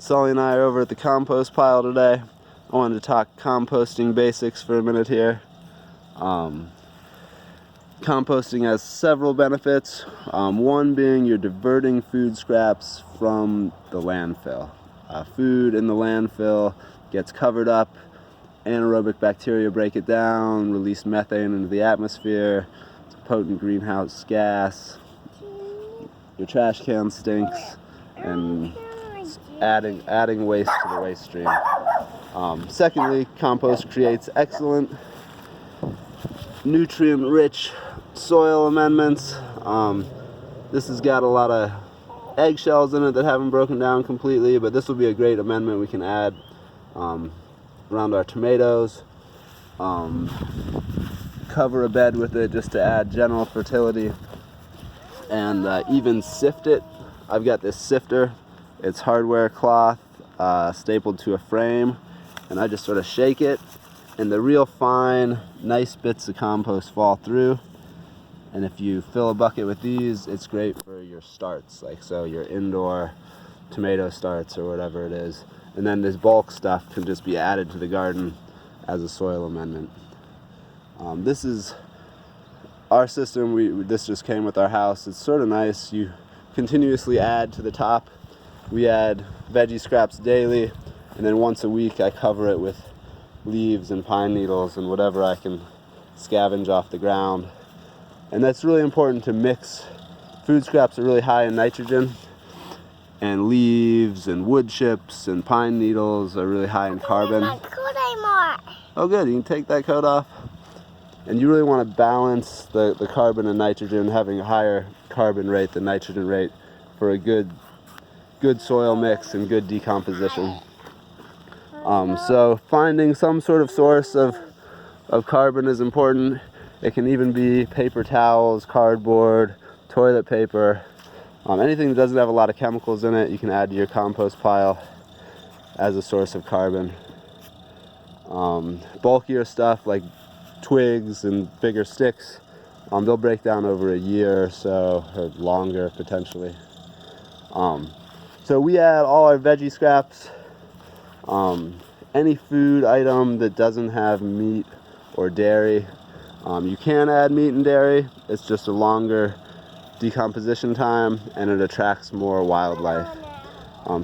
Sully and I are over at the compost pile today. I wanted to talk composting basics for a minute here. Composting has several benefits. One being you're diverting food scraps from the landfill. Food in the landfill gets covered up, anaerobic bacteria break it down, release methane into the atmosphere. It's a potent greenhouse gas. Your trash can stinks, and it's adding waste to the waste stream. Secondly, compost creates excellent nutrient-rich soil amendments. This has got a lot of eggshells in it that haven't broken down completely, but this will be a great amendment we can add around our tomatoes. Cover a bed with it just to add general fertility, and even sift it. I've got this sifter. It's hardware cloth stapled to a frame, and I just sort of shake it, and the real fine, nice bits of compost fall through. And if you fill a bucket with these, it's great for your starts, like so your indoor tomato starts or whatever it is. And then this bulk stuff can just be added to the garden as a soil amendment. This is our system. This just came with our house. It's sort of nice. You continuously add to the top. We add veggie scraps daily, and then once a week I cover it with leaves and pine needles and whatever I can scavenge off the ground. And that's really important to mix. Food scraps are really high in nitrogen, and leaves and wood chips and pine needles are really high in carbon. Oh good, you can take that coat off. And you really want to balance the carbon and nitrogen, having a higher carbon rate than nitrogen rate for a good soil mix and good decomposition. So finding some sort of source of carbon is important. It can even be paper towels, cardboard, toilet paper, anything that doesn't have a lot of chemicals in it, you can add to your compost pile as a source of carbon. Bulkier stuff like twigs and bigger sticks, they'll break down over a year or so, or longer potentially. So we add all our veggie scraps, any food item that doesn't have meat or dairy. You can add meat and dairy, it's just a longer decomposition time and it attracts more wildlife.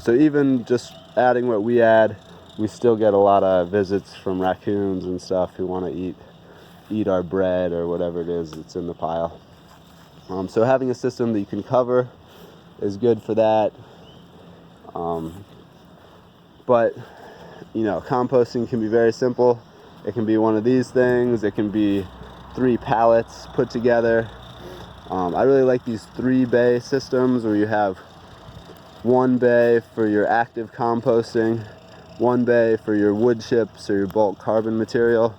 So even just adding what we add, we still get a lot of visits from raccoons and stuff who want to eat our bread or whatever it is that's in the pile. So having a system that you can cover is good for that. But you know, composting can be very simple. It can be one of these things. It can be 3 pallets put together. I really like these 3 bay systems where you have 1 bay for your active composting, 1 bay for your wood chips or your bulk carbon material,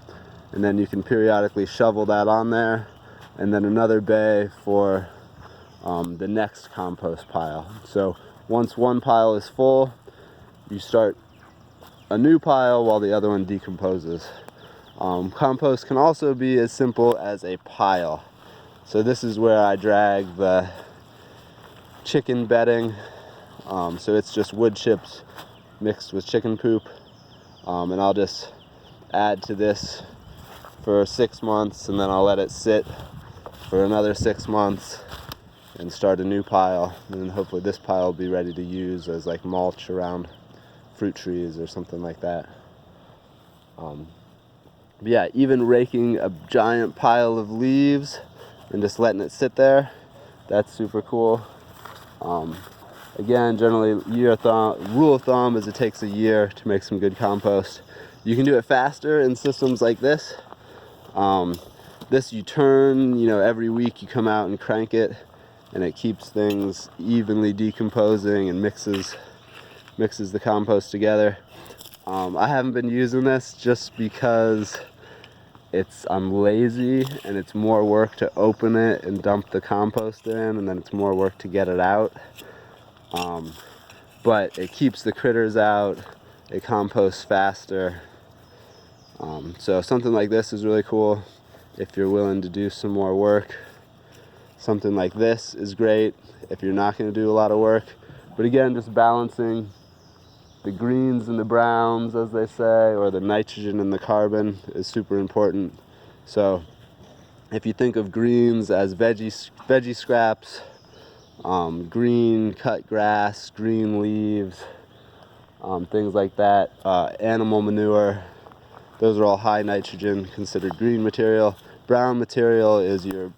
and then you can periodically shovel that on there, and then another bay for the next compost pile. So once one pile is full, you start a new pile while the other one decomposes. Compost can also be as simple as a pile. So this is where I drag the chicken bedding. So it's just wood chips mixed with chicken poop. And I'll just add to this for 6 months, and then I'll let it sit for another 6 months and start a new pile. And then hopefully this pile will be ready to use as like mulch around fruit trees or something like that. Yeah, even raking a giant pile of leaves and just letting it sit there, that's super cool. Again, generally rule of thumb is it takes a year to make some good compost. You can do it faster in systems like this. This you turn, every week you come out and crank it, and it keeps things evenly decomposing and mixes the compost together. I haven't been using this just because I'm lazy and it's more work to open it and dump the compost in, and then it's more work to get it out. But it keeps the critters out, it composts faster. So something like this is really cool if you're willing to do some more work. Something like this is great if you're not going to do a lot of work. But again, just balancing the greens and the browns, as they say, or the nitrogen and the carbon is super important. So if you think of greens as veggie scraps, green cut grass, green leaves, things like that, animal manure, those are all high nitrogen, considered green material. Brown material is your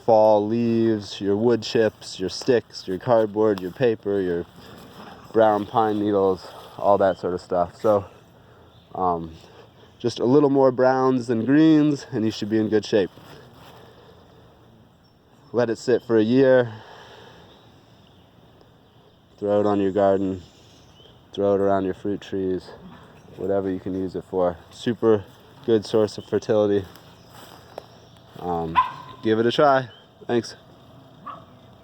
fall leaves, your wood chips, your sticks, your cardboard, your paper, your brown pine needles, all that sort of stuff. So just a little more browns than greens and you should be in good shape. Let it sit for a year, throw it on your garden, throw it around your fruit trees, whatever you can use it for. Super good source of fertility. Give it a try. Thanks.